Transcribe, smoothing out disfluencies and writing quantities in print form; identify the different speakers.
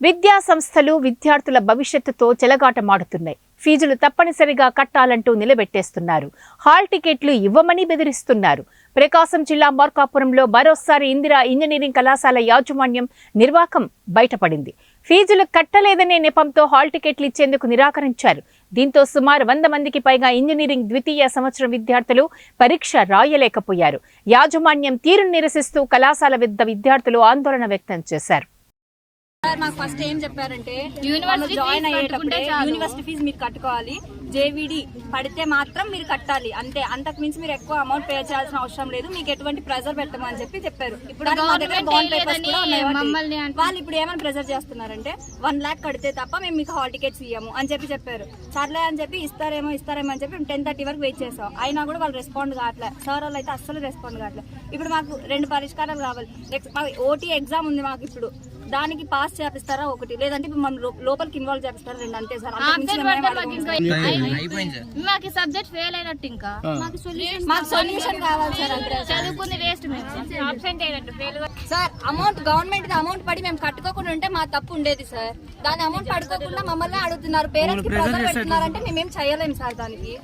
Speaker 1: విద్యా సంస్థలు విద్యార్థుల భవిష్యత్తుతో చెలగాటమాడుతున్నాయి. ఫీజులు తప్పనిసరిగా కట్టాలంటూ నిలబెట్టేస్తున్నారు. హాల్ టికెట్లు ఇవ్వమని బెదిరిస్తున్నారు. ప్రకాశం జిల్లా మార్కాపురంలో మరోసారి ఇందిరా ఇంజనీరింగ్ కళాశాల యాజమాన్యం నిర్వాకం బయటపడింది. ఫీజులు కట్టలేదనే నెపంతో హాల్ టికెట్లు ఇచ్చేందుకు నిరాకరించారు. దీంతో సుమారు 100 మందికి పైగా ఇంజనీరింగ్ ద్వితీయ సంవత్సరం విద్యార్థులు పరీక్ష రాయలేకపోయారు. యాజమాన్యం తీరును నిరసిస్తూ కళాశాల వద్ద విద్యార్థులు ఆందోళన వ్యక్తం చేశారు.
Speaker 2: మాకు ఫస్ట్ ఏం చెప్పారంటే జాయిన్ అయ్యేటప్పుడే యూనివర్సిటీ ఫీజు మీరు కట్టుకోవాలి, జేవిడి పడితే మాత్రం మీరు కట్టాలి, అంతే, అంతకు మించి మీరు ఎక్కువ అమౌంట్ పే చేయాల్సిన అవసరం లేదు, మీకు ఎటువంటి ప్రెజర్ పెట్టమని చెప్పారు. ఇప్పుడు వాళ్ళు ఇప్పుడు ఏమైనా ప్రెజర్ చేస్తున్నారంటే 1 lakh కడితే తప్ప మేము మీకు హాల్ టికెట్స్ ఇయ్యము అని చెప్పారు. సర్లే అని చెప్పి ఇస్తారేమో అని చెప్పి 10:30 వరకు వెయిట్ చేసాం. అయినా కూడా వాళ్ళు రెస్పాండ్ కావట్లేదు. సార్ వాళ్ళు అయితే అస్సలు రెస్పాండ్ కావట్లేదు. ఇప్పుడు మాకు 2 పరిష్కారాలు కావాలి. ఓటీ ఎగ్జామ్ ఉంది మాకు, ఇప్పుడు దానికి పాస్ చేపిస్తారా ఒకటి, లేదంటే మనం లోపలికి ఇన్వాల్వ్ చేపిస్తారా 2, అంతే సార్.
Speaker 3: మాకు సబ్జెక్ట్ ఫెయిల్ అయినట్టు ఇంకా
Speaker 2: మాకు సొల్యూషన్ కావాలి సార్. అంటే
Speaker 3: చదువుకుంది వేస్ట్, మేము అబ్సెంట్ అయినట్టు ఫెయిల్.
Speaker 2: సార్ గవర్నమెంట్ అమౌంట్ పడి మేము కట్టుకోకుండా ఉంటే మా తప్పు ఉండేది సార్. దాని అమౌంట్ పడుకోకుండా మమ్మల్ని అడుగుతున్నారు. పేరెంట్స్ కి ప్రెజర్ పెడుతున్నారంటే మేమేం చేయలేము సార్ దానికి.